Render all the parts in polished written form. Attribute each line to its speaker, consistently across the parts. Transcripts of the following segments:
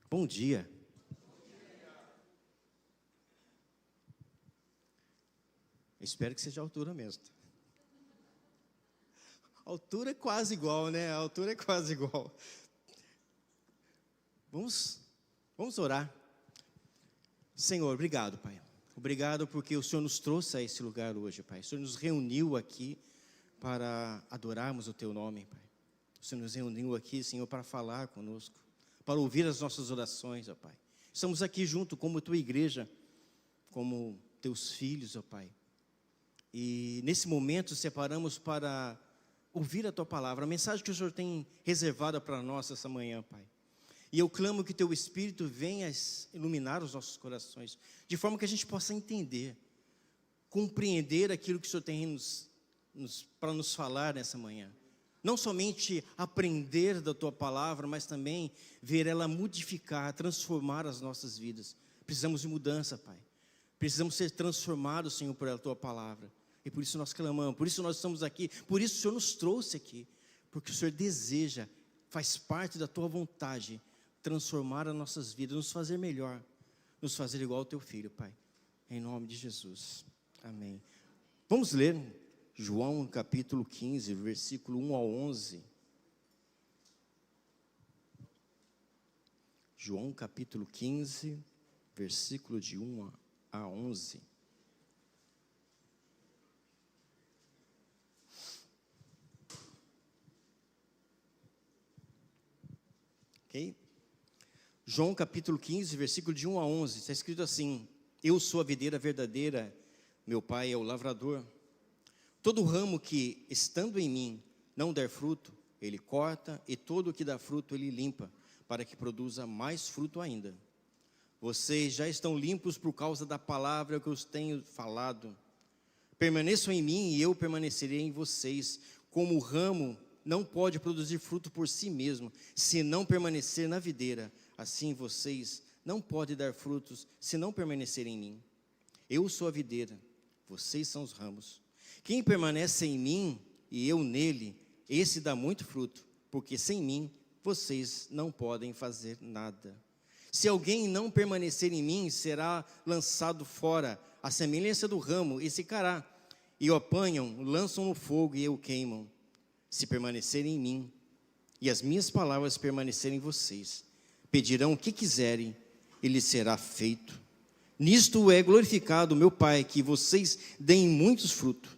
Speaker 1: Bom dia. Eu espero que seja a altura mesmo. A altura é quase igual, né? A altura é quase igual. Vamos orar. Senhor, obrigado, Pai. Obrigado porque o Senhor nos trouxe a esse lugar hoje, Pai. O Senhor nos reuniu aqui para adorarmos o Teu nome, Pai. O Senhor nos reuniu aqui, Senhor, para falar conosco, para ouvir as nossas orações, ó Pai. Estamos aqui junto como Tua igreja, como Teus filhos, ó Pai. E nesse momento separamos para ouvir a Tua palavra, a mensagem que o Senhor tem reservada para nós essa manhã, Pai. E eu clamo que Teu Espírito venha iluminar os nossos corações, de forma que a gente possa entender, compreender aquilo que o Senhor tem para nos falar nessa manhã. Não somente aprender da Tua palavra, mas também ver ela modificar, transformar as nossas vidas. Precisamos de mudança, Pai. Precisamos ser transformados, Senhor, por Tua palavra. E por isso nós clamamos, por isso nós estamos aqui, por isso o Senhor nos trouxe aqui. Porque o Senhor deseja, faz parte da Tua vontade, transformar as nossas vidas, nos fazer melhor, nos fazer igual ao Teu Filho, Pai. Em nome de Jesus. Amém. Vamos ler João capítulo 15, versículo 1 ao 11. João capítulo 15, versículo de 1 a 11. Ok? João capítulo 15, versículo de 1 a 11, está escrito assim: Eu sou a videira verdadeira, meu Pai é o lavrador. Todo ramo que, estando em mim, não der fruto, Ele corta, e todo o que dá fruto, Ele limpa, para que produza mais fruto ainda. Vocês já estão limpos por causa da palavra que eu tenho falado. Permaneçam em mim, e eu permanecerei em vocês. Como o ramo não pode produzir fruto por si mesmo, se não permanecer na videira, assim vocês não podem dar frutos, se não permanecerem em mim. Eu sou a videira, vocês são os ramos. Quem permanece em mim e eu nele, esse dá muito fruto, porque sem mim vocês não podem fazer nada. Se alguém não permanecer em mim, será lançado fora, à semelhança do ramo, e secará. E o apanham, lançam no fogo e o queimam. Se permanecerem em mim, e as minhas palavras permanecerem em vocês, pedirão o que quiserem, e lhes será feito. Nisto é glorificado o meu Pai, que vocês deem muitos frutos.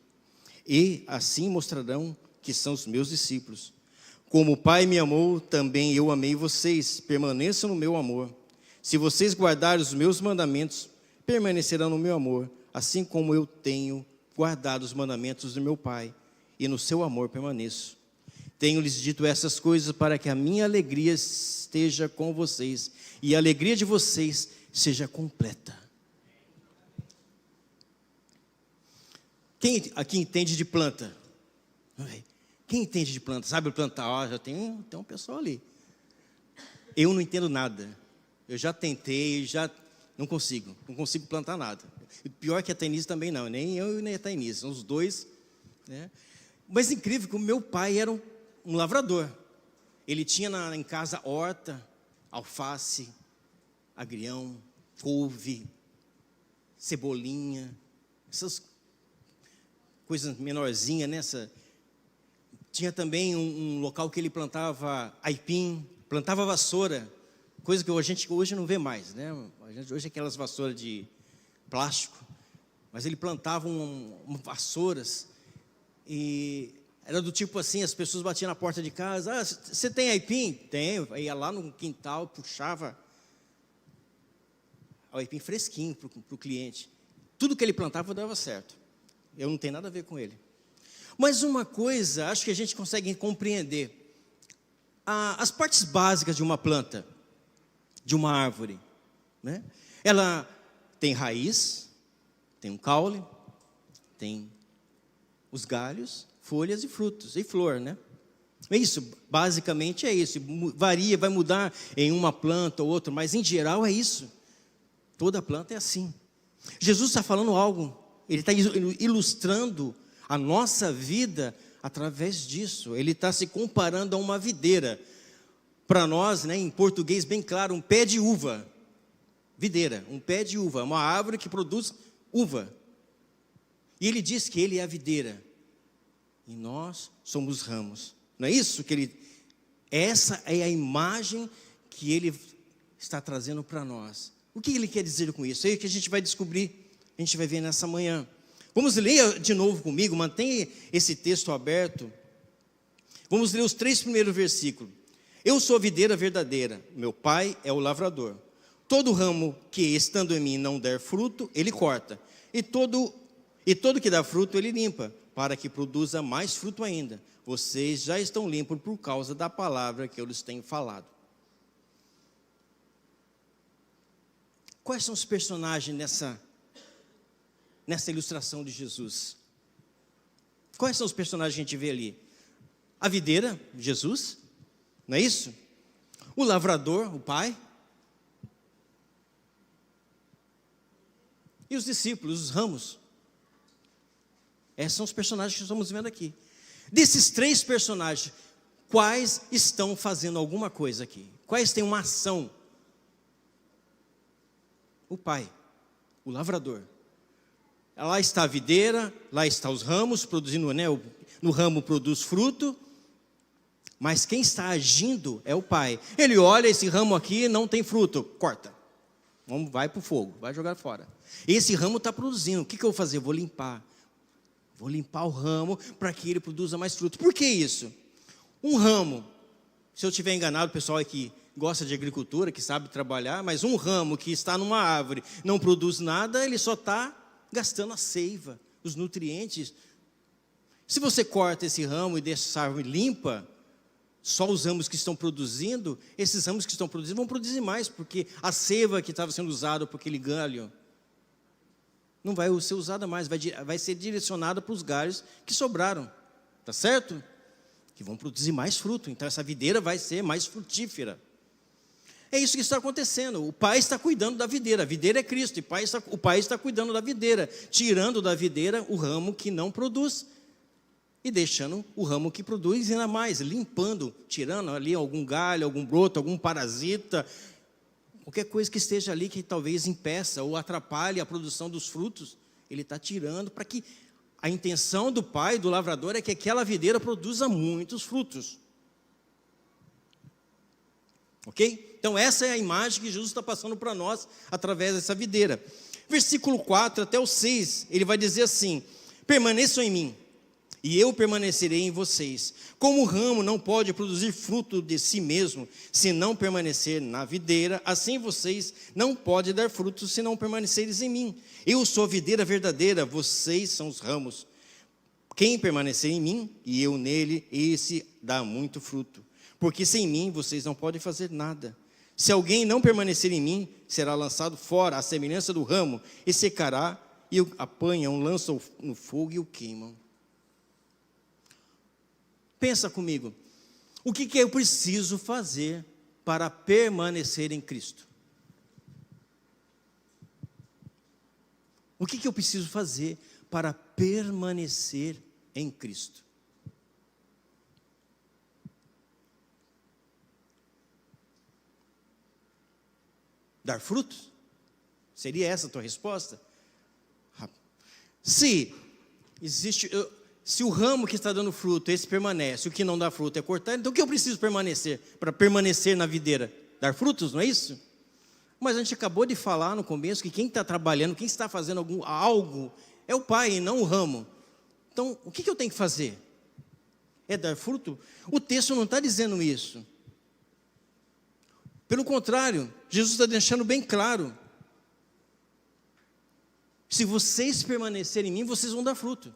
Speaker 1: E assim mostrarão que são os meus discípulos. Como o Pai me amou, também eu amei vocês. Permaneçam no meu amor. Se vocês guardarem os meus mandamentos, permanecerão no meu amor, assim como eu tenho guardado os mandamentos do meu Pai, e no seu amor permaneço. Tenho-lhes dito essas coisas para que a minha alegria esteja com vocês, e a alegria de vocês seja completa. Quem aqui entende de planta? Quem entende de planta? Sabe plantar? Já tem um pessoal ali. Eu não entendo nada. Eu já tentei, não consigo plantar nada. E pior que a Tainise também não, nem eu nem a Tainise, são os dois, né? Mas incrível que o meu pai era um lavrador. Ele tinha em casa horta, alface, agrião, couve, cebolinha, essas coisas menorzinhas, nessa. Tinha também um local que ele plantava aipim, plantava vassoura, coisa que a gente hoje não vê mais, né? Hoje é aquelas vassouras de plástico, mas ele plantava vassouras, e era do tipo assim, as pessoas batiam na porta de casa: você tem aipim? Tenho. Ia lá no quintal, puxava o aipim fresquinho para o cliente. Tudo que ele plantava dava certo. Eu não tenho nada a ver com ele. Mas uma coisa, acho que a gente consegue compreender. As partes básicas de uma planta, de uma árvore, né? Ela tem raiz, tem um caule, tem os galhos, folhas e frutos, e flor, né? É isso, basicamente é isso. Varia, vai mudar em uma planta ou outra, mas em geral é isso. Toda planta é assim. Jesus está falando algo, Ele está ilustrando a nossa vida através disso. Ele está se comparando a uma videira. para nós, né, em português bem claro, um pé de uva. Videira, um pé de uva, uma árvore que produz uva. E ele diz que ele é a videira. E nós somos ramos. Não é isso que ele... Essa é a imagem que ele está trazendo para nós. O que ele quer dizer com isso? É o que a gente vai descobrir, a gente vai ver nessa manhã. Vamos ler de novo comigo, mantenha esse texto aberto. Vamos ler os 3 primeiros versículos. Eu sou a videira verdadeira, meu pai é o lavrador. Todo ramo que estando em mim não der fruto, ele corta. E todo que dá fruto, ele limpa, para que produza mais fruto ainda. Vocês já estão limpos por causa da palavra que eu lhes tenho falado. Quais são os personagens nessa ilustração de Jesus? Quais são os personagens que a gente vê ali? A videira, Jesus, não é isso? O lavrador, o pai. E os discípulos, os ramos. Esses são os personagens que estamos vendo aqui. Desses 3 personagens, quais estão fazendo alguma coisa aqui? Quais têm uma ação? O pai, o lavrador. Lá está a videira, lá está os ramos, produzindo, né, no ramo produz fruto, mas quem está agindo é o pai. Ele olha, esse ramo aqui não tem fruto, corta. Vai para o fogo, vai jogar fora. Esse ramo está produzindo, o que eu vou fazer? Eu vou limpar. Vou limpar o ramo para que ele produza mais fruto. Por que isso? Um ramo, se eu estiver enganado, o pessoal aqui gosta de agricultura, que sabe trabalhar, mas um ramo que está numa árvore, não produz nada, ele só está gastando a seiva, os nutrientes. Se você corta esse ramo e deixa essa árvore limpa, só os ramos que estão produzindo, esses ramos que estão produzindo vão produzir mais, porque a seiva que estava sendo usada por aquele galho, não vai ser usada mais, vai ser direcionada para os galhos que sobraram, tá certo? Que vão produzir mais fruto, então essa videira vai ser mais frutífera. É isso que está acontecendo, o pai está cuidando da videira, a videira é Cristo, e o pai está cuidando da videira, tirando da videira o ramo que não produz, e deixando o ramo que produz ainda mais, limpando, tirando ali algum galho, algum broto, algum parasita, qualquer coisa que esteja ali que talvez impeça ou atrapalhe a produção dos frutos, ele está tirando para que a intenção do pai, do lavrador, é que aquela videira produza muitos frutos. Ok? Então essa é a imagem que Jesus está passando para nós através dessa videira. Versículo 4 até o 6, ele vai dizer assim: permaneçam em mim, e eu permanecerei em vocês. Como o ramo não pode produzir fruto de si mesmo, se não permanecer na videira, assim vocês não podem dar frutos, se não permanecerem em mim. Eu sou a videira verdadeira, vocês são os ramos. Quem permanecer em mim, e eu nele, esse dá muito fruto. Porque sem mim, vocês não podem fazer nada. Se alguém não permanecer em mim, será lançado fora, à semelhança do ramo, e secará, e o apanham, lançam no fogo e o queimam. Pensa comigo, o que eu preciso fazer para permanecer em Cristo? O que eu preciso fazer para permanecer em Cristo? Dar frutos? Seria essa a tua resposta? Se o ramo que está dando fruto, esse permanece, o que não dá fruto é cortar, então o que eu preciso permanecer, para permanecer na videira? Dar frutos, não é isso? Mas a gente acabou de falar no começo que quem está trabalhando, quem está fazendo algo, é o pai e não o ramo. Então, o que eu tenho que fazer? É dar fruto? O texto não está dizendo isso. Pelo contrário, Jesus está deixando bem claro. Se vocês permanecerem em mim, vocês vão dar fruto.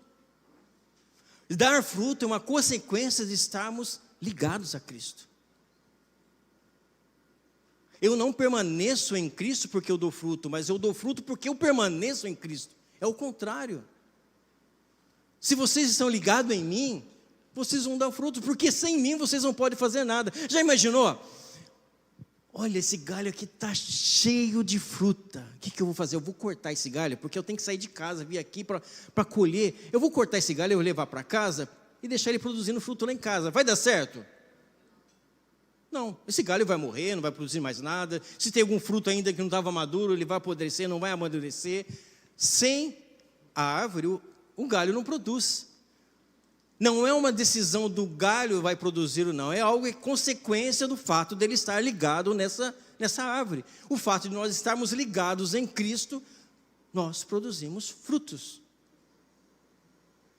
Speaker 1: Dar fruto é uma consequência de estarmos ligados a Cristo. Eu não permaneço em Cristo porque eu dou fruto, mas eu dou fruto porque eu permaneço em Cristo. É o contrário. Se vocês estão ligados em mim, vocês vão dar fruto, porque sem mim vocês não podem fazer nada. Já imaginou? Olha, esse galho aqui está cheio de fruta. O que eu vou fazer? Eu vou cortar esse galho, porque eu tenho que sair de casa, vir aqui para colher. Eu vou cortar esse galho, eu vou levar para casa e deixar ele produzindo fruto lá em casa. Vai dar certo? Não, esse galho vai morrer, não vai produzir mais nada. Se tem algum fruto ainda que não estava maduro, ele vai apodrecer, não vai amadurecer. Sem a árvore, o galho não produz. Não é uma decisão do galho vai produzir ou não, é algo, é consequência do fato dele estar ligado nessa árvore. O fato de nós estarmos ligados em Cristo, nós produzimos frutos.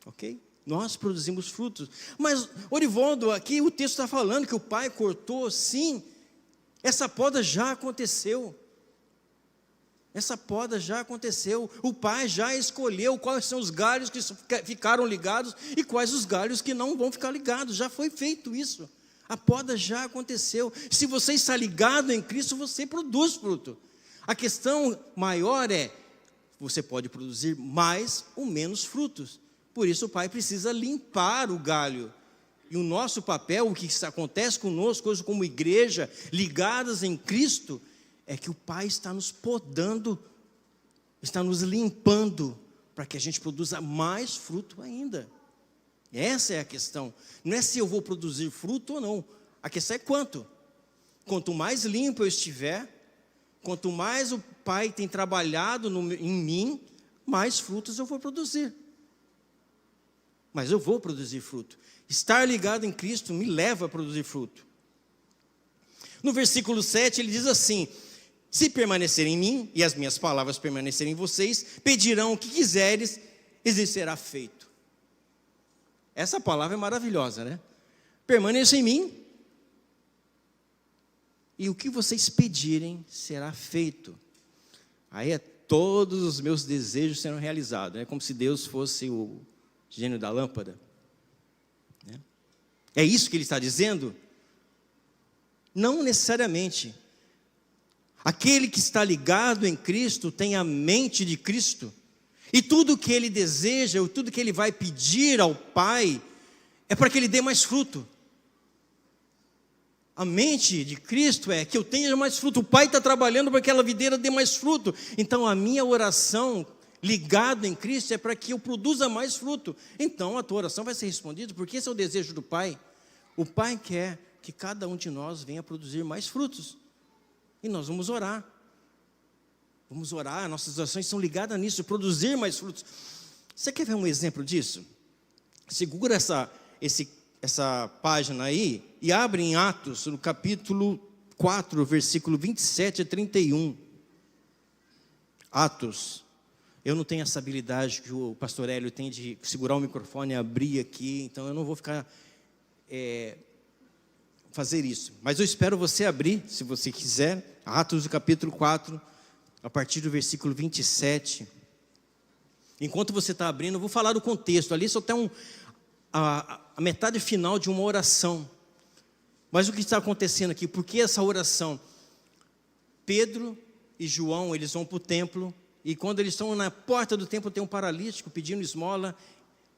Speaker 1: Ok? Nós produzimos frutos. Mas, Orivaldo, aqui o texto está falando que o pai cortou, sim, essa poda já aconteceu. Essa poda já aconteceu. O pai já escolheu quais são os galhos que ficaram ligados e quais os galhos que não vão ficar ligados. Já foi feito isso. A poda já aconteceu. Se você está ligado em Cristo, você produz fruto. A questão maior é, você pode produzir mais ou menos frutos. Por isso o pai precisa limpar o galho. E o nosso papel, o que acontece conosco hoje como igreja, ligadas em Cristo, é que o pai está nos podando, está nos limpando, para que a gente produza mais fruto ainda. Essa é a questão. Não é se eu vou produzir fruto ou não. A questão é quanto. Quanto mais limpo eu estiver, quanto mais o pai tem trabalhado em mim, mais frutos eu vou produzir. Mas eu vou produzir fruto. Estar ligado em Cristo me leva a produzir fruto. No versículo 7 ele diz assim: se permanecerem em mim e as minhas palavras permanecerem em vocês, pedirão o que quiseres e lhes será feito. Essa palavra é maravilhosa, né? Permaneça em mim e o que vocês pedirem será feito. Aí todos os meus desejos serão realizados. É como se Deus fosse o gênio da lâmpada. É isso que ele está dizendo? Não necessariamente. Aquele que está ligado em Cristo tem a mente de Cristo. E tudo que ele deseja, ou tudo que ele vai pedir ao Pai, é para que ele dê mais fruto. A mente de Cristo é que eu tenha mais fruto. O Pai está trabalhando para que aquela videira dê mais fruto. Então a minha oração ligada em Cristo é para que eu produza mais fruto. Então a tua oração vai ser respondida, porque esse é o desejo do Pai. O Pai quer que cada um de nós venha produzir mais frutos. E nós vamos orar. Vamos orar, nossas orações são ligadas nisso, produzir mais frutos. Você quer ver um exemplo disso? Segura essa página aí e abre em Atos, no capítulo 4, versículo 27 a 31. Atos. Eu não tenho essa habilidade que o pastor Hélio tem de segurar o microfone e abrir aqui, então eu não vou ficar fazer isso. Mas eu espero você abrir, se você quiser, Atos do capítulo 4, a partir do versículo 27. Enquanto você está abrindo, eu vou falar do contexto. Ali só tem a metade final de uma oração. Mas o que está acontecendo aqui? Por que essa oração? Pedro e João, eles vão para o templo, e quando eles estão na porta do templo, tem um paralítico pedindo esmola.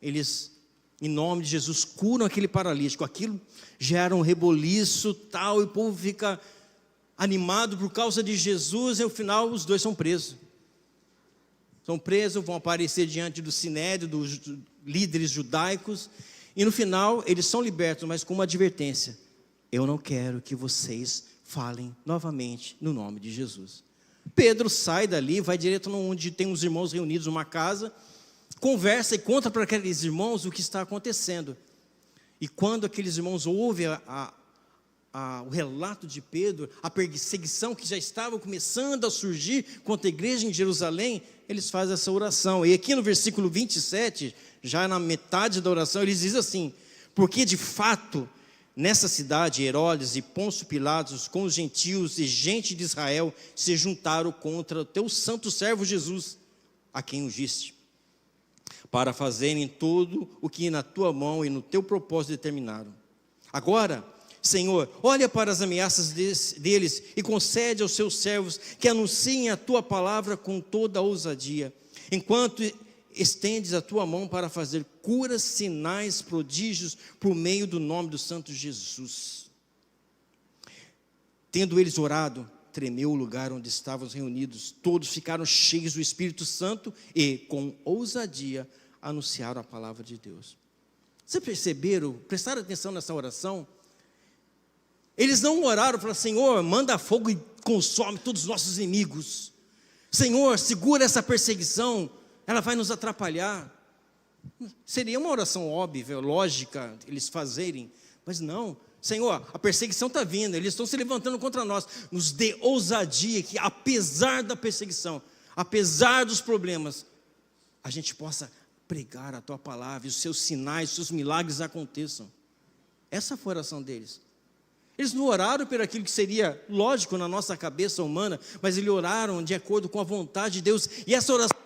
Speaker 1: Eles, em nome de Jesus, curam aquele paralítico. Aquilo gera um reboliço tal, e o povo fica animado por causa de Jesus, e no final os dois são presos. São presos, vão aparecer diante do sinédrio, dos líderes judaicos, e no final eles são libertos, mas com uma advertência: eu não quero que vocês falem novamente no nome de Jesus. Pedro sai dali, vai direto onde tem os irmãos reunidos numa casa, conversa e conta para aqueles irmãos o que está acontecendo. E quando aqueles irmãos ouvem o relato de Pedro, a perseguição que já estava começando a surgir contra a igreja em Jerusalém, eles fazem essa oração. E aqui no versículo 27, já na metade da oração, eles dizem assim: porque de fato, nessa cidade, Herodes e Pôncio Pilatos, com os gentios e gente de Israel, se juntaram contra o teu santo servo Jesus, a quem ungiste, para fazerem tudo o que na tua mão e no teu propósito determinaram. Agora, Senhor, olha para as ameaças deles e concede aos seus servos que anunciem a tua palavra com toda a ousadia, enquanto estendes a tua mão para fazer curas, sinais, prodígios, por meio do nome do santo Jesus. Tendo eles orado, tremeu o lugar onde estavam reunidos. Todos ficaram cheios do Espírito Santo e, com ousadia, anunciaram a palavra de Deus. Vocês perceberam, prestaram atenção nessa oração? Eles não oraram, falaram: Senhor, manda fogo e consome todos os nossos inimigos. Senhor, segura essa perseguição, ela vai nos atrapalhar. Seria uma oração óbvia, lógica, eles fazerem, mas não. Senhor, a perseguição está vindo, eles estão se levantando contra nós. Nos dê ousadia que, apesar da perseguição, apesar dos problemas, a gente possa pregar a tua palavra, e os seus sinais, os seus milagres aconteçam. Essa foi a oração deles. Eles não oraram por aquilo que seria lógico na nossa cabeça humana, mas eles oraram de acordo com a vontade de Deus. E essa oração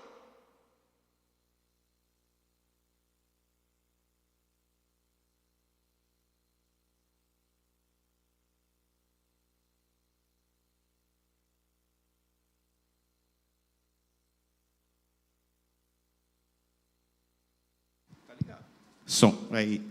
Speaker 1: som aí.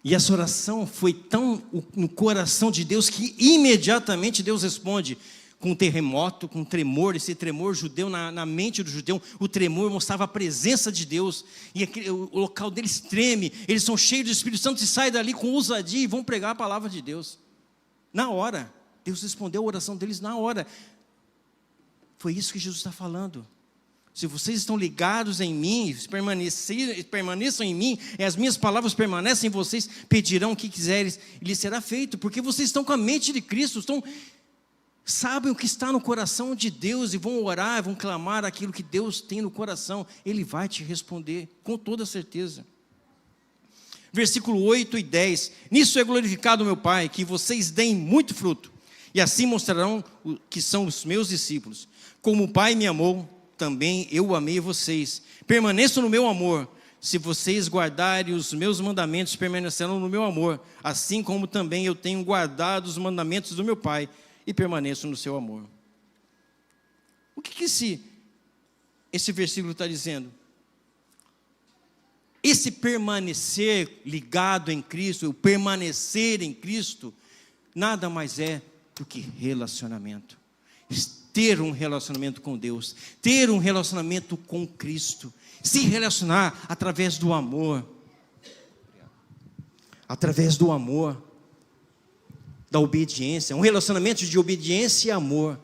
Speaker 1: E essa oração foi tão no coração de Deus que imediatamente Deus responde com um terremoto, com um tremor. Esse tremor judeu na mente do judeu, o tremor mostrava a presença de Deus, e o local deles treme, eles são cheios do Espírito Santo e saem dali com ousadia e vão pregar a palavra de Deus. Na hora, Deus respondeu a oração deles na hora. Foi isso que Jesus está falando. Se vocês estão ligados em mim, permaneçam em mim, e as minhas palavras permanecem em vocês, pedirão o que quiserem, e lhes será feito, porque vocês estão com a mente de Cristo, sabem o que está no coração de Deus, e vão orar, vão clamar aquilo que Deus tem no coração. Ele vai te responder, com toda certeza. Versículo 8 e 10, nisso é glorificado meu Pai, que vocês deem muito fruto, e assim mostrarão que são os meus discípulos. Como o Pai me amou, também eu amei vocês. Permaneçam no meu amor. Se vocês guardarem os meus mandamentos, permanecerão no meu amor, assim como também eu tenho guardado os mandamentos do meu Pai e permaneço no seu amor. O que esse versículo está dizendo? Esse permanecer ligado em Cristo, o permanecer em Cristo, nada mais é do que relacionamento. Ter um relacionamento com Deus, ter um relacionamento com Cristo, se relacionar através do amor, da obediência, um relacionamento de obediência e amor.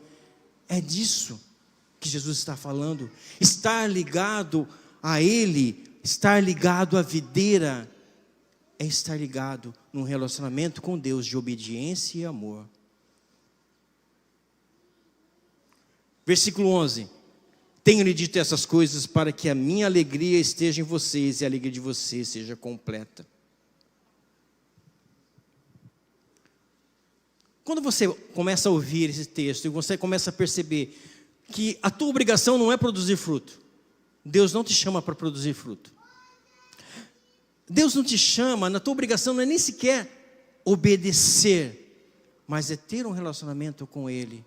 Speaker 1: É disso que Jesus está falando. Estar ligado a Ele, estar ligado à videira, é estar ligado num relacionamento com Deus de obediência e amor. Versículo 11, tenho-lhe dito essas coisas para que a minha alegria esteja em vocês e a alegria de vocês seja completa. Quando você começa a ouvir esse texto e você começa a perceber que a tua obrigação não é produzir fruto, Deus não te chama para produzir fruto. Deus não te chama, na tua obrigação não é nem sequer obedecer, mas é ter um relacionamento com Ele.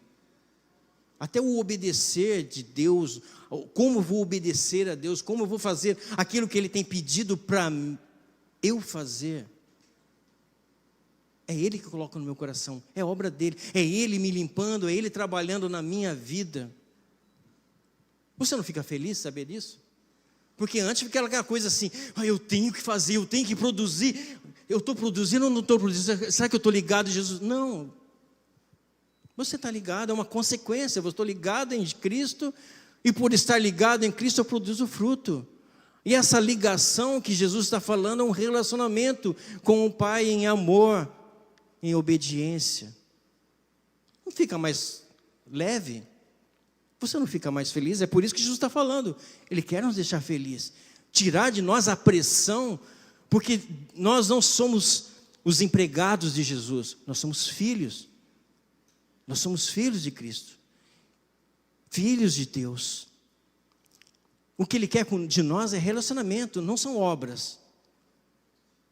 Speaker 1: Até o obedecer de Deus, como eu vou obedecer a Deus, como eu vou fazer aquilo que Ele tem pedido para eu fazer. É Ele que coloca no meu coração, é obra dEle, é Ele me limpando, é Ele trabalhando na minha vida. Você não fica feliz de saber disso? Porque antes fica aquela coisa assim, eu tenho que fazer, eu tenho que produzir, eu estou produzindo ou não estou produzindo, será que eu estou ligado em Jesus? Não. Você está ligado, é uma consequência. Eu estou ligado em Cristo, e por estar ligado em Cristo eu produzo fruto. E essa ligação que Jesus está falando é um relacionamento com o Pai em amor, em obediência. Não fica mais leve? Você não fica mais feliz? É por isso que Jesus está falando. Ele quer nos deixar felizes, tirar de nós a pressão, porque nós não somos os empregados de Jesus, nós somos filhos. Nós somos filhos de Cristo, filhos de Deus. O que Ele quer de nós é relacionamento, não são obras,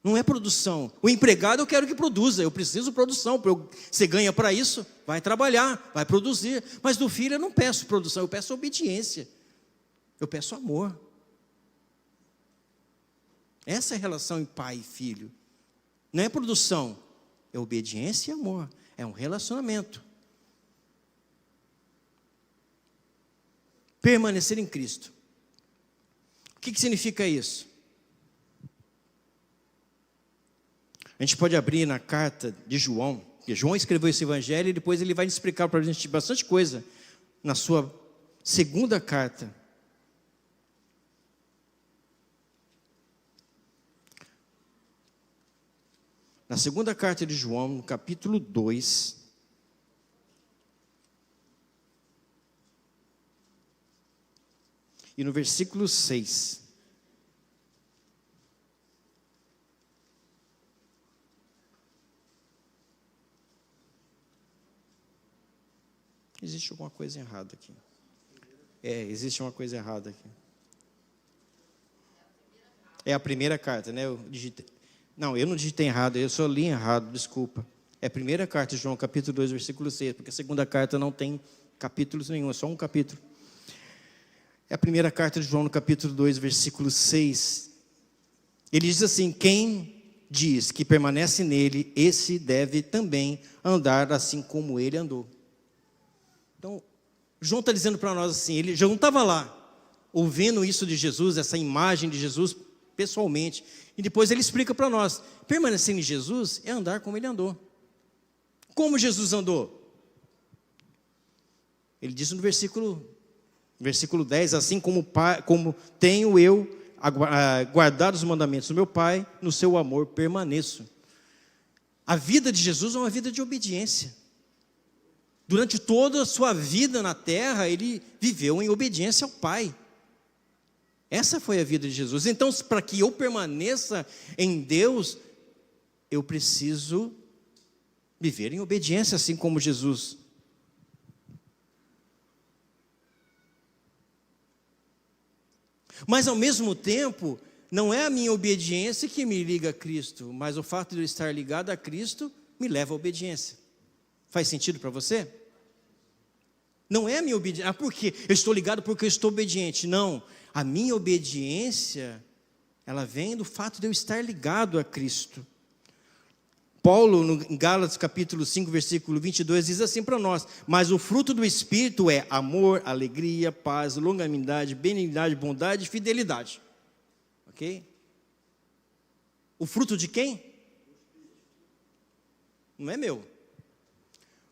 Speaker 1: não é produção. O empregado eu quero que produza, eu preciso de produção. Você ganha para isso, vai trabalhar, vai produzir. Mas do filho eu não peço produção, eu peço obediência, eu peço amor. Essa é a relação em pai e filho. Não é produção, é obediência e amor, é um relacionamento. Permanecer em Cristo. O que significa isso? A gente pode abrir na carta de João, porque João escreveu esse evangelho e depois ele vai explicar para a gente bastante coisa na sua segunda carta. Na segunda carta de João, no capítulo 2, e no versículo 6. Existe alguma coisa errada aqui. Existe uma coisa errada aqui. É a primeira carta, né? Eu não digitei errado, eu só li errado, desculpa. É a primeira carta de João, capítulo 2, versículo 6, porque a segunda carta não tem capítulos nenhum, é só um capítulo. É a primeira carta de João, no capítulo 2, versículo 6. Ele diz assim: quem diz que permanece nele, esse deve também andar assim como ele andou. Então, João está dizendo para nós assim, ele já não estava lá, ouvindo isso de Jesus, essa imagem de Jesus, pessoalmente. E depois ele explica para nós, permanecer em Jesus é andar como ele andou. Como Jesus andou? Ele diz no versículo 10, assim como tenho eu guardado os mandamentos do meu Pai, no seu amor permaneço. A vida de Jesus é uma vida de obediência. Durante toda a sua vida na terra, ele viveu em obediência ao Pai. Essa foi a vida de Jesus. Então, para que eu permaneça em Deus, eu preciso viver em obediência, assim como Jesus. Mas, ao mesmo tempo, não é a minha obediência que me liga a Cristo, mas o fato de eu estar ligado a Cristo me leva à obediência. Faz sentido para você? Não é a minha obediência. Por quê? Eu estou ligado porque eu estou obediente. Não. A minha obediência, ela vem do fato de eu estar ligado a Cristo. Paulo, em Gálatas capítulo 5, versículo 22, diz assim para nós: mas o fruto do Espírito é amor, alegria, paz, longanimidade, benignidade, bondade e fidelidade. Ok? O fruto de quem? Não é meu.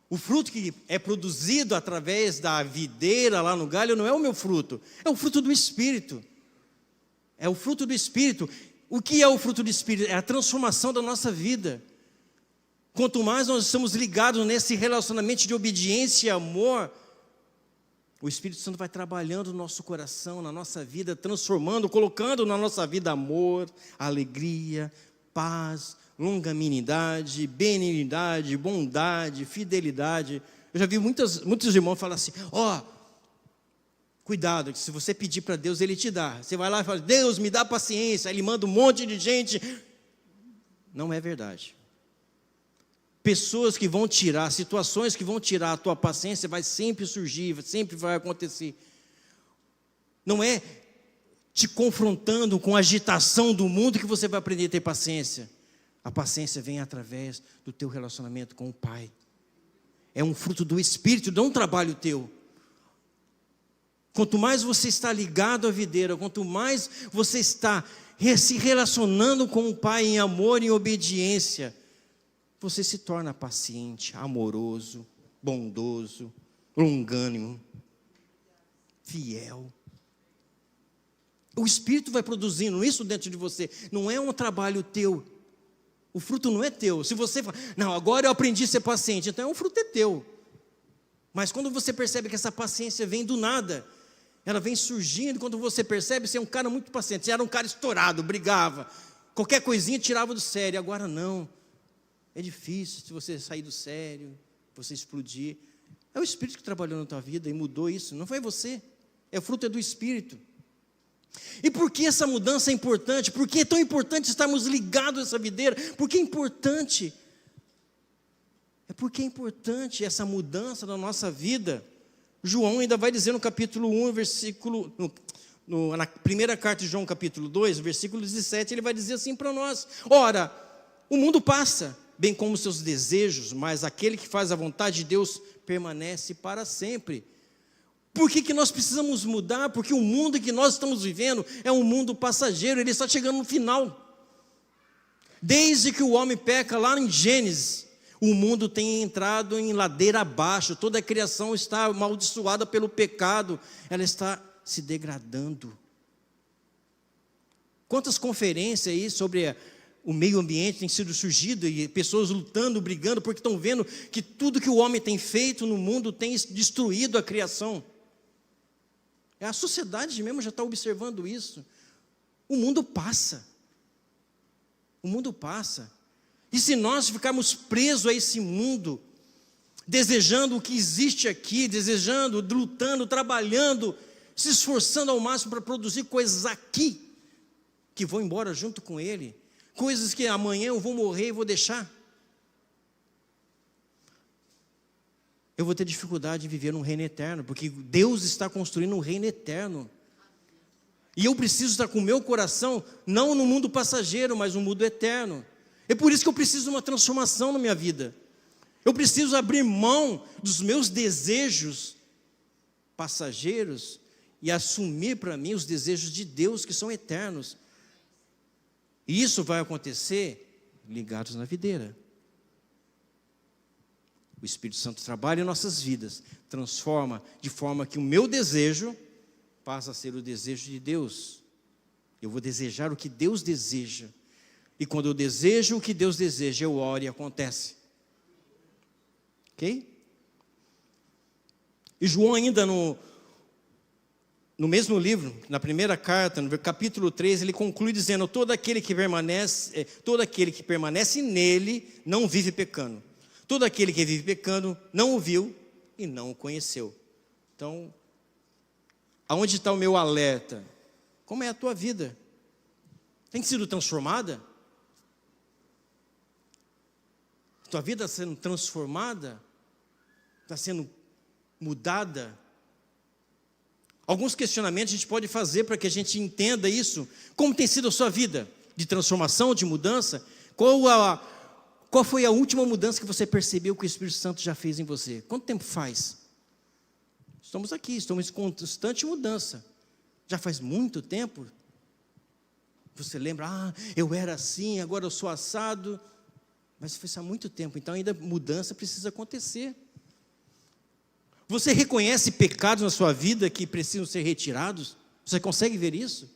Speaker 1: O fruto que é produzido através da videira lá no galho não é o meu fruto, é o fruto do Espírito. É o fruto do Espírito. O que é o fruto do Espírito? É a transformação da nossa vida. Quanto mais nós estamos ligados nesse relacionamento de obediência e amor, o Espírito Santo vai trabalhando no nosso coração, na nossa vida, transformando, colocando na nossa vida amor, alegria, paz, longanimidade, benignidade, bondade, fidelidade. Eu já vi muitos irmãos falar assim: cuidado, que se você pedir para Deus, Ele te dá. Você vai lá e fala: Deus, me dá paciência. Aí Ele manda um monte de gente. Não é verdade. Pessoas que vão tirar, situações que vão tirar a tua paciência, vai sempre surgir, sempre vai acontecer. Não é te confrontando com a agitação do mundo que você vai aprender a ter paciência. A paciência vem através do teu relacionamento com o Pai. É um fruto do Espírito, não um trabalho teu. Quanto mais você está ligado à videira, quanto mais você está se relacionando com o Pai em amor e obediência, você se torna paciente, amoroso, bondoso, longânimo, fiel. O Espírito vai produzindo isso dentro de você, não é um trabalho teu. O fruto não é teu. Se você fala: não, agora eu aprendi a ser paciente, então o fruto é teu. Mas quando você percebe que essa paciência vem do nada, ela vem surgindo, quando você percebe, você é um cara muito paciente. Você era um cara estourado, brigava, qualquer coisinha tirava do sério. Agora não. É difícil se você sair do sério, você explodir. É o Espírito que trabalhou na tua vida e mudou isso. Não foi você. O fruto é do Espírito. E por que essa mudança é importante? Por que é tão importante estarmos ligados a essa videira? Por que é importante? É porque é importante essa mudança na nossa vida. João ainda vai dizer no capítulo 1, versículo... na primeira carta de João, capítulo 2, versículo 17, ele vai dizer assim para nós: ora, o mundo passa, bem como seus desejos, mas aquele que faz a vontade de Deus permanece para sempre. Por que nós precisamos mudar? Porque o mundo que nós estamos vivendo é um mundo passageiro, ele está chegando no final. Desde que o homem peca lá em Gênesis, o mundo tem entrado em ladeira abaixo, toda a criação está amaldiçoada pelo pecado, ela está se degradando. Quantas conferências aí sobre o meio ambiente têm sido surgidas, e pessoas lutando, brigando, porque estão vendo que tudo que o homem tem feito no mundo tem destruído a criação. A sociedade mesmo já está observando isso. O mundo passa. O mundo passa. E se nós ficarmos presos a esse mundo, desejando o que existe aqui, desejando, lutando, trabalhando, se esforçando ao máximo para produzir coisas aqui, que vão embora junto com ele, coisas que amanhã eu vou morrer e vou deixar, eu vou ter dificuldade de viver num reino eterno, porque Deus está construindo um reino eterno. E eu preciso estar com o meu coração, não no mundo passageiro, mas no mundo eterno. É por isso que eu preciso de uma transformação na minha vida. Eu preciso abrir mão dos meus desejos passageiros e assumir para mim os desejos de Deus que são eternos. E isso vai acontecer ligados na videira. O Espírito Santo trabalha em nossas vidas, transforma de forma que o meu desejo passa a ser o desejo de Deus. Eu vou desejar o que Deus deseja. E quando eu desejo o que Deus deseja, eu oro e acontece. Ok? E João ainda no mesmo livro, na primeira carta, no capítulo 3, ele conclui dizendo: todo aquele que permanece nele não vive pecando. Todo aquele que vive pecando não o viu e não o conheceu. Então, aonde está o meu alerta? Como é a tua vida? Tem sido transformada? A tua vida está sendo transformada? Está sendo mudada? Alguns questionamentos a gente pode fazer para que a gente entenda isso. Como tem sido a sua vida? De transformação, de mudança? Qual foi a última mudança que você percebeu que o Espírito Santo já fez em você? Quanto tempo faz? Estamos aqui, estamos em constante mudança. Já faz muito tempo. Você lembra, eu era assim, agora eu sou assado. Mas foi há muito tempo, então ainda mudança precisa acontecer. Você reconhece pecados na sua vida que precisam ser retirados? Você consegue ver isso?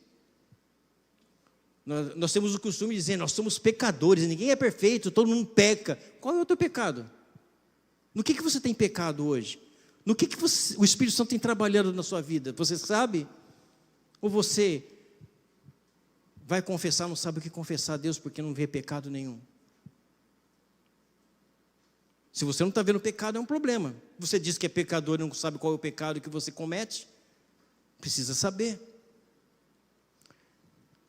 Speaker 1: Nós temos o costume de dizer, nós somos pecadores, ninguém é perfeito, todo mundo peca. Qual é o teu pecado? No que você tem pecado hoje? No que o Espírito Santo tem trabalhado na sua vida? Você sabe? Ou você vai confessar, não sabe o que confessar a Deus porque não vê pecado nenhum? Se você não está vendo pecado, é um problema. Você diz que é pecador e não sabe qual é o pecado que você comete? Precisa saber.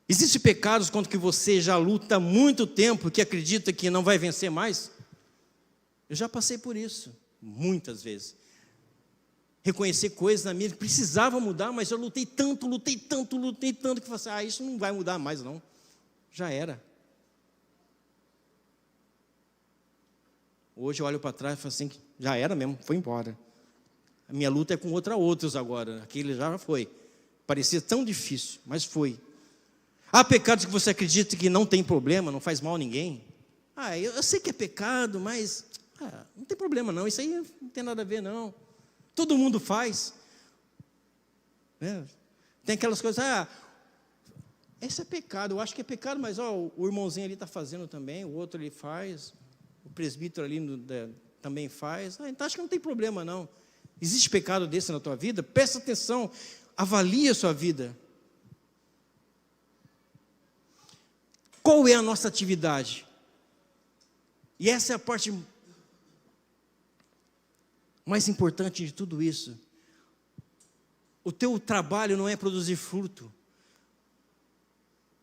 Speaker 1: Existem pecados contra que você já luta há muito tempo, que acredita que não vai vencer mais? Eu já passei por isso, muitas vezes. Reconhecer coisas na minha vida que precisava mudar, mas eu lutei tanto, que eu falei, isso não vai mudar mais não. Já era. Hoje eu olho para trás e falo assim, já era mesmo, foi embora. A minha luta é com outros agora, aquele já foi. Parecia tão difícil, mas foi. Há pecados que você acredita que não tem problema, não faz mal a ninguém. Eu sei que é pecado, mas não tem problema não, isso aí não tem nada a ver não. Todo mundo faz. Tem aquelas coisas, esse é pecado, eu acho que é pecado, mas o irmãozinho ali está fazendo também, o outro ali faz, o presbítero ali também faz, então acho que não tem problema não. Existe pecado desse na tua vida? Presta atenção, avalie a sua vida. Qual é a nossa atividade? E essa é a parte mais importante de tudo isso. O teu trabalho não é produzir fruto.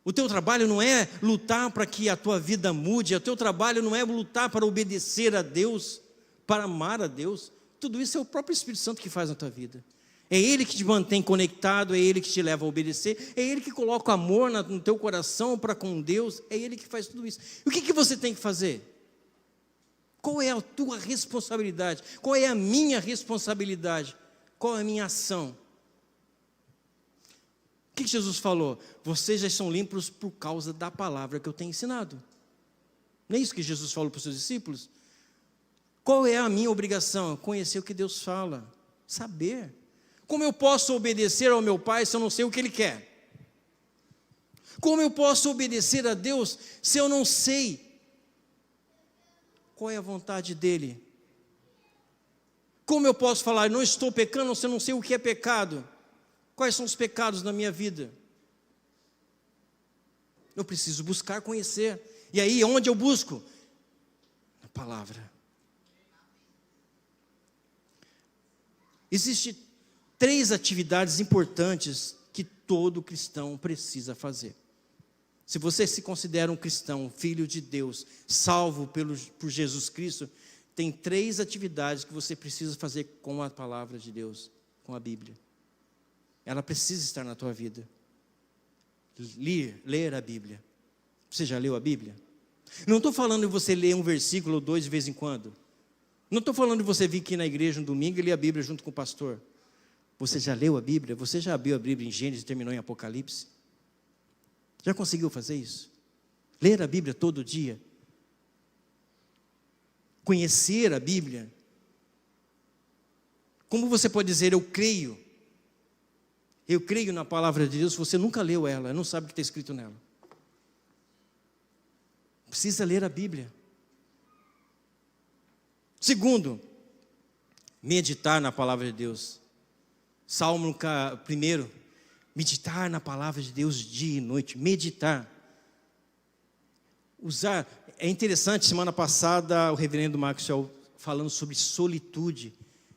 Speaker 1: O teu trabalho não é lutar para que a tua vida mude. O teu trabalho não é lutar para obedecer a Deus, para amar a Deus. Tudo isso é o próprio Espírito Santo que faz na tua vida. É Ele que te mantém conectado, é Ele que te leva a obedecer, é Ele que coloca amor no teu coração para com Deus, é Ele que faz tudo isso. E o que você tem que fazer? Qual é a tua responsabilidade? Qual é a minha responsabilidade? Qual é a minha ação? O que Jesus falou? Vocês já são limpos por causa da palavra que eu tenho ensinado. Não é isso que Jesus falou para os seus discípulos? Qual é a minha obrigação? Conhecer o que Deus fala, saber. Como eu posso obedecer ao meu Pai se eu não sei o que Ele quer? Como eu posso obedecer a Deus se eu não sei qual é a vontade dEle? Como eu posso falar, não estou pecando se eu não sei o que é pecado? Quais são os pecados na minha vida? Eu preciso buscar conhecer. E aí, onde eu busco? Na palavra. Existem 3 atividades importantes que todo cristão precisa fazer. Se você se considera um cristão, filho de Deus, salvo por Jesus Cristo, tem 3 atividades que você precisa fazer com a palavra de Deus, com a Bíblia. Ela precisa estar na tua vida. Ler a Bíblia. Você já leu a Bíblia? Não estou falando de você ler um versículo ou 2 de vez em quando. Não estou falando de você vir aqui na igreja um domingo e ler a Bíblia junto com o pastor. Você já leu a Bíblia? Você já abriu a Bíblia em Gênesis e terminou em Apocalipse? Já conseguiu fazer isso? Ler a Bíblia todo dia? Conhecer a Bíblia? Como você pode dizer, eu creio na palavra de Deus, se você nunca leu ela, não sabe o que está escrito nela? Precisa ler a Bíblia. Segundo, meditar na palavra de Deus. Salmo 1, meditar na palavra de Deus dia e noite, meditar. É interessante, semana passada o reverendo Maxwell falando sobre solitude.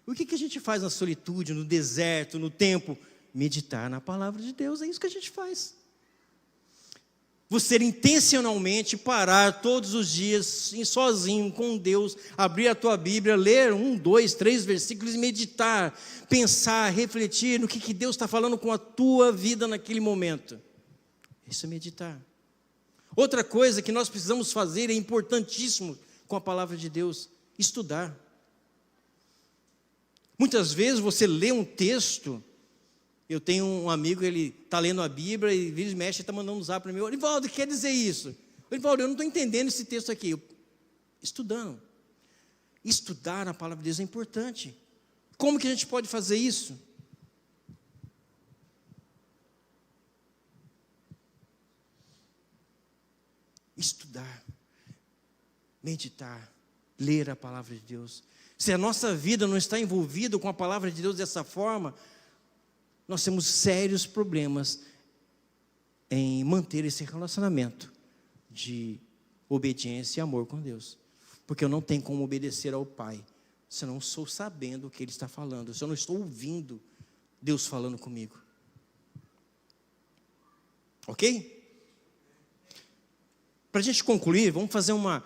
Speaker 1: O que a gente faz na solitude, no deserto, no tempo? Meditar na palavra de Deus, é isso que a gente faz. Você intencionalmente parar todos os dias, sozinho, com Deus, abrir a tua Bíblia, ler 1, 2, 3 versículos e meditar, pensar, refletir no que Deus está falando com a tua vida naquele momento. Isso é meditar. Outra coisa que nós precisamos fazer, é importantíssimo com a palavra de Deus, estudar. Muitas vezes você lê um texto. Eu tenho um amigo, ele está lendo a Bíblia e vira e mexe, está mandando um zap para mim. Orivaldo, o que quer dizer isso? Orivaldo, eu não estou entendendo esse texto aqui. Estudando. Estudar a palavra de Deus é importante. Como que a gente pode fazer isso? Estudar, meditar, ler a palavra de Deus. Se a nossa vida não está envolvida com a palavra de Deus dessa forma, nós temos sérios problemas em manter esse relacionamento de obediência e amor com Deus. Porque eu não tenho como obedecer ao Pai se eu não estou sabendo o que Ele está falando, se eu não estou ouvindo Deus falando comigo. Ok? Para a gente concluir, vamos fazer uma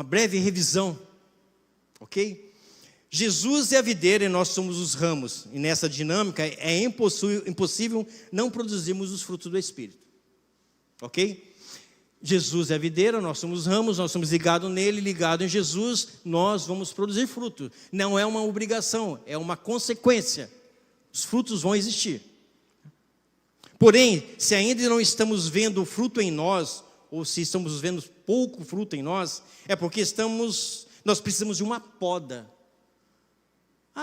Speaker 1: breve revisão. Ok? Jesus é a videira e nós somos os ramos. E nessa dinâmica é impossível não produzirmos os frutos do Espírito. Ok? Jesus é a videira, nós somos os ramos, nós somos ligados nele, ligados em Jesus, nós vamos produzir fruto. Não é uma obrigação, é uma consequência. Os frutos vão existir. Porém, se ainda não estamos vendo o fruto em nós, ou se estamos vendo pouco fruto em nós, é porque nós precisamos de uma poda.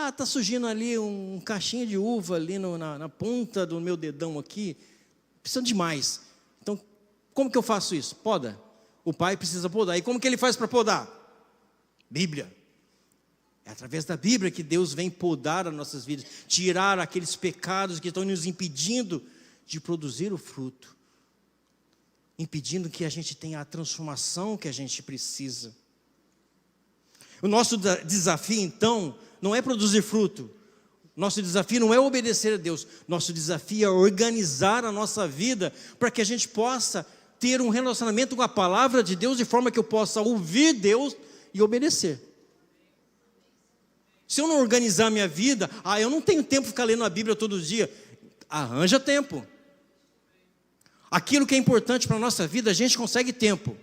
Speaker 1: Está surgindo ali um cachinho de uva ali na ponta do meu dedão aqui, precisando de mais. Então, como que eu faço isso? Poda. O Pai precisa podar. E como que Ele faz para podar? Bíblia. É através da Bíblia que Deus vem podar as nossas vidas, tirar aqueles pecados que estão nos impedindo de produzir o fruto, impedindo que a gente tenha a transformação que a gente precisa. O nosso desafio, então, não é produzir fruto. Nosso desafio não é obedecer a Deus. Nosso desafio é organizar a nossa vida para que a gente possa ter um relacionamento com a palavra de Deus de forma que eu possa ouvir Deus e obedecer. Se eu não organizar a minha vida, eu não tenho tempo de ficar lendo a Bíblia todo dia. Arranja tempo. Aquilo que é importante para a nossa vida, a gente consegue tempo.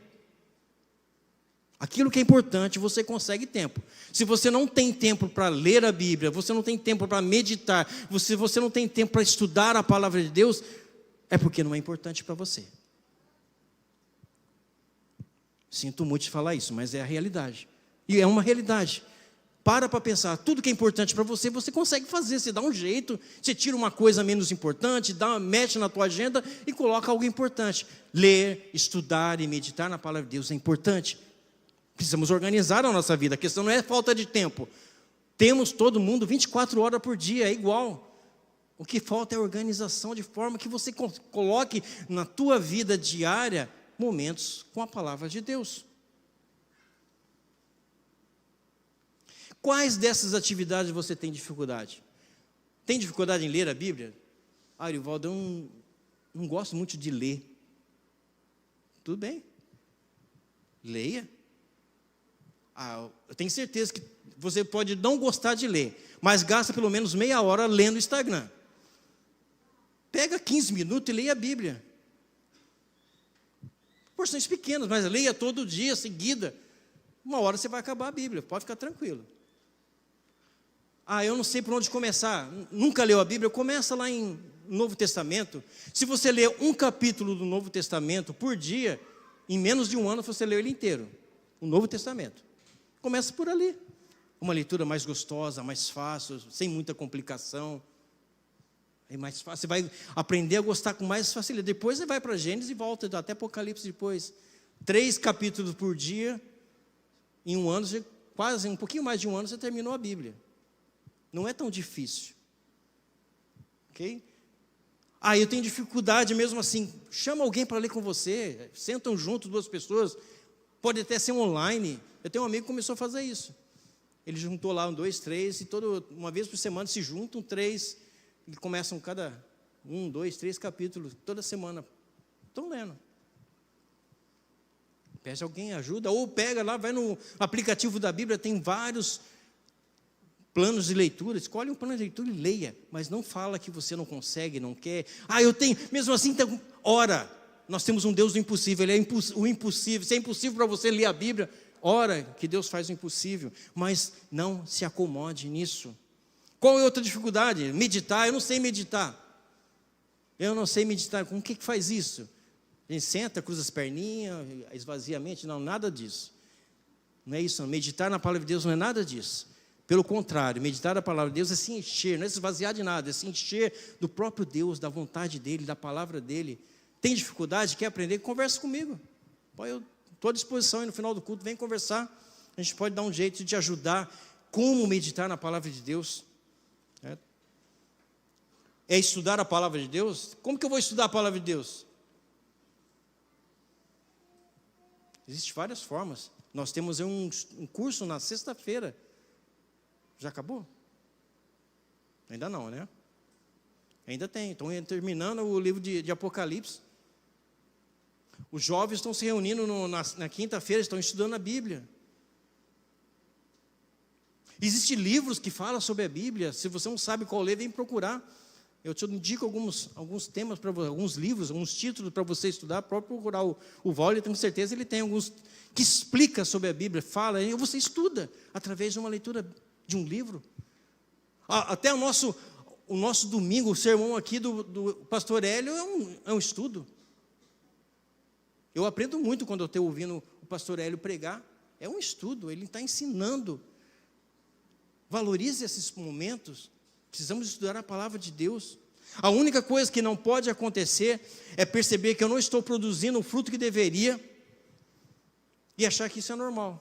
Speaker 1: Aquilo que é importante, você consegue tempo. Se você não tem tempo para ler a Bíblia, você não tem tempo para meditar, você não tem tempo para estudar a palavra de Deus, é porque não é importante para você. Sinto muito te falar isso, mas é a realidade. E é uma realidade. Para pensar, tudo que é importante para você, você consegue fazer, você dá um jeito, você tira uma coisa menos importante, mexe na tua agenda e coloca algo importante. Ler, estudar e meditar na palavra de Deus é importante. Precisamos organizar a nossa vida, a questão não é falta de tempo. Temos todo mundo 24 horas por dia, é igual. O que falta é organização, de forma que você coloque na tua vida diária momentos com a palavra de Deus. Quais dessas atividades você tem dificuldade? Tem dificuldade em ler a Bíblia? Arivaldo, eu não gosto muito de ler. Tudo bem. Leia. Eu tenho certeza que você pode não gostar de ler, mas gasta pelo menos meia hora lendo o Instagram. Pega 15 minutos e leia a Bíblia. Porções pequenas, mas leia todo dia, seguida. Uma hora você vai acabar a Bíblia, pode ficar tranquilo. Eu não sei por onde começar. Nunca leu a Bíblia? Começa lá em Novo Testamento. Se você ler um capítulo do Novo Testamento por dia, em menos de um ano você leu ele inteiro. O Novo Testamento. Começa por ali. Uma leitura mais gostosa, mais fácil, sem muita complicação. É mais fácil. Você vai aprender a gostar com mais facilidade. Depois você vai para Gênesis e volta até Apocalipse depois. 3 capítulos por dia. Em um ano, quase um pouquinho mais de um ano, você terminou a Bíblia. Não é tão difícil. Ok? Eu tenho dificuldade mesmo assim. Chama alguém para ler com você. Sentam juntos 2 pessoas. Pode até ser online. Eu tenho um amigo que começou a fazer isso. Ele juntou lá 2, 3, e uma vez por semana se juntam 3. E começam cada 1, 2, 3 capítulos, toda semana. Estão lendo. Peça alguém ajuda. Ou pega lá, vai no aplicativo da Bíblia, tem vários planos de leitura, escolhe um plano de leitura e leia, mas não fala que você não consegue, não quer. Eu tenho, mesmo assim, então, ora, nós temos um Deus do impossível, Ele é o impossível. Se é impossível para você ler a Bíblia, ora que Deus faz o impossível, mas não se acomode nisso. Qual é outra dificuldade? Meditar, eu não sei meditar. Com o que faz isso? A gente senta, cruza as perninhas, esvazia a mente, não, nada disso. Não é isso, não. Meditar na palavra de Deus não é nada disso. Pelo contrário, meditar a palavra de Deus é se encher, não é se esvaziar de nada, é se encher do próprio Deus, da vontade dEle, da palavra dEle. Tem dificuldade, quer aprender? Conversa comigo. Eu estou à disposição, e no final do culto, vem conversar. A gente pode dar um jeito de te ajudar. Como meditar na palavra de Deus? É estudar a palavra de Deus? Como que eu vou estudar a palavra de Deus? Existem várias formas. Nós temos um curso na sexta-feira. Já acabou? Ainda não, né? Ainda tem. Estão terminando o livro de Apocalipse. Os jovens estão se reunindo na quinta-feira, estão estudando a Bíblia. Existem livros que falam sobre a Bíblia. Se você não sabe qual ler, vem procurar. Eu te indico alguns temas, alguns livros, alguns títulos para você estudar. Pode procurar o Wally, tenho certeza, ele tem alguns que explica sobre a Bíblia, fala, e você estuda através de uma leitura de um livro. Até o nosso domingo, o sermão aqui do pastor Hélio é um estudo. Eu aprendo muito quando eu estou ouvindo o pastor Hélio pregar. É um estudo, ele está ensinando. Valorize esses momentos. Precisamos estudar a palavra de Deus. A única coisa que não pode acontecer é perceber que eu não estou produzindo o fruto que deveria e achar que isso é normal.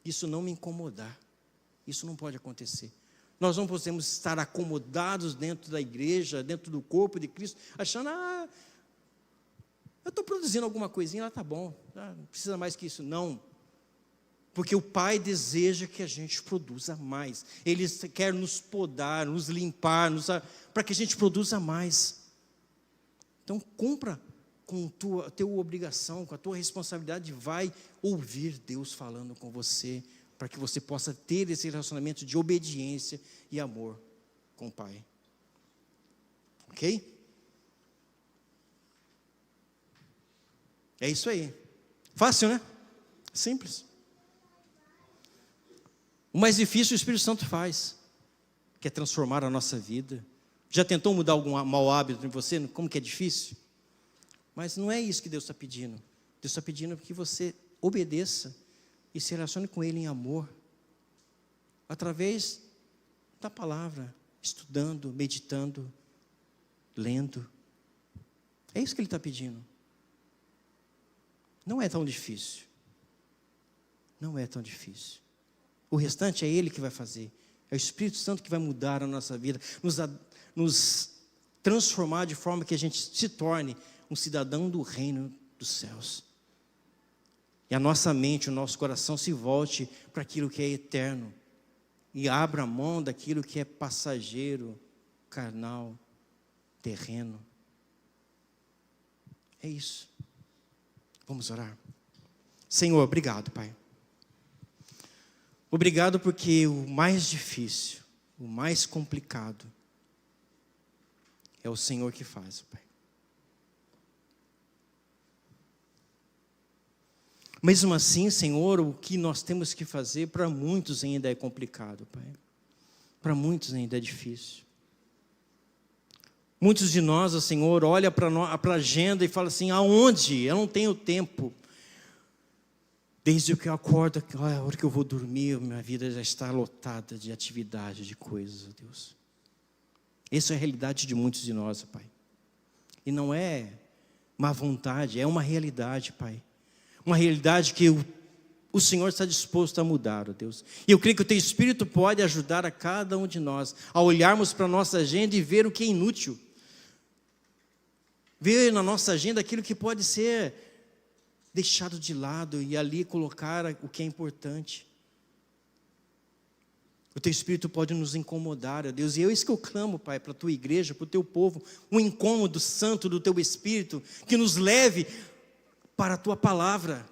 Speaker 1: Isso não me incomodar. Isso não pode acontecer. Nós não podemos estar acomodados dentro da igreja, dentro do corpo de Cristo, achando, eu estou produzindo alguma coisinha, está bom, não precisa mais que isso. Não. Porque o Pai deseja que a gente produza mais. Ele quer nos podar, nos limpar, para que a gente produza mais. Então, cumpra com a tua obrigação, com a tua responsabilidade, vai ouvir Deus falando com você, para que você possa ter esse relacionamento de obediência e amor com o Pai. Ok? É isso aí. Fácil, né? Simples. O mais difícil o Espírito Santo faz, que é transformar a nossa vida. Já tentou mudar algum mau hábito em você? Como que é difícil? Mas não é isso que Deus está pedindo. Deus está pedindo que você obedeça e se relacione com Ele em amor, através da palavra, estudando, meditando, lendo. É isso que Ele está pedindo. Não é tão difícil. Não é tão difícil. O restante é Ele que vai fazer. É o Espírito Santo que vai mudar a nossa vida, nos transformar de forma que a gente se torne um cidadão do reino dos céus. E a nossa mente, o nosso coração se volte para aquilo que é eterno. E abra mão daquilo que é passageiro, carnal, terreno. É isso. Vamos orar. Senhor, obrigado, Pai. Obrigado porque o mais difícil, o mais complicado, é o Senhor que faz, Pai. Mesmo assim, Senhor, o que nós temos que fazer, para muitos ainda é complicado, Pai. Para muitos ainda é difícil. Muitos de nós, Senhor, olha para a agenda e fala assim, aonde? Eu não tenho tempo. Desde que eu acordo, a hora que eu vou dormir, minha vida já está lotada de atividade, de coisas, Deus. Essa é a realidade de muitos de nós, Pai. E não é má vontade, é uma realidade, Pai. Uma realidade que o Senhor está disposto a mudar, ó Deus. E eu creio que o Teu Espírito pode ajudar a cada um de nós a olharmos para a nossa agenda e ver o que é inútil. Ver na nossa agenda aquilo que pode ser deixado de lado e ali colocar o que é importante. O Teu Espírito pode nos incomodar, ó Deus. E é isso que eu clamo, Pai, para a Tua igreja, para o Teu povo. Um incômodo santo do Teu Espírito que nos leve para a Tua palavra.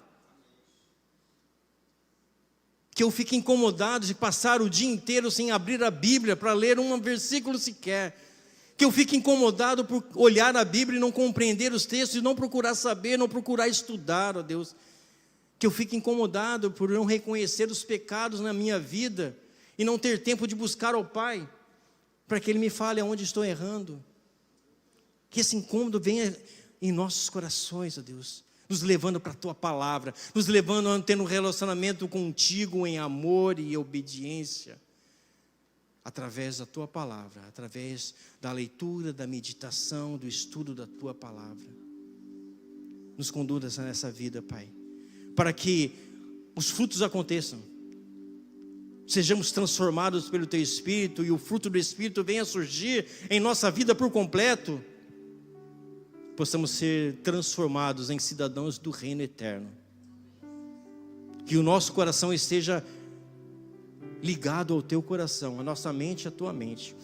Speaker 1: Que eu fique incomodado de passar o dia inteiro sem abrir a Bíblia para ler um versículo sequer. Que eu fique incomodado por olhar a Bíblia e não compreender os textos, e não procurar saber, não procurar estudar, ó Deus. Que eu fique incomodado por não reconhecer os pecados na minha vida e não ter tempo de buscar ao Pai, para que Ele me fale aonde estou errando. Que esse incômodo venha em nossos corações, ó Deus, nos levando para a Tua palavra, nos levando a ter um relacionamento contigo em amor e obediência, através da Tua palavra, através da leitura, da meditação, do estudo da Tua palavra. Nos conduza nessa vida, Pai, para que os frutos aconteçam, sejamos transformados pelo Teu Espírito e o fruto do Espírito venha a surgir em nossa vida por completo, possamos ser transformados em cidadãos do reino eterno. Que o nosso coração esteja ligado ao Teu coração, a nossa mente, a Tua mente,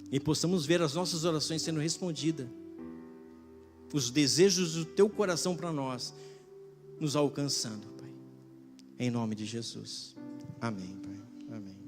Speaker 1: e possamos ver as nossas orações sendo respondidas, os desejos do Teu coração para nós, nos alcançando, Pai, em nome de Jesus, amém, Pai.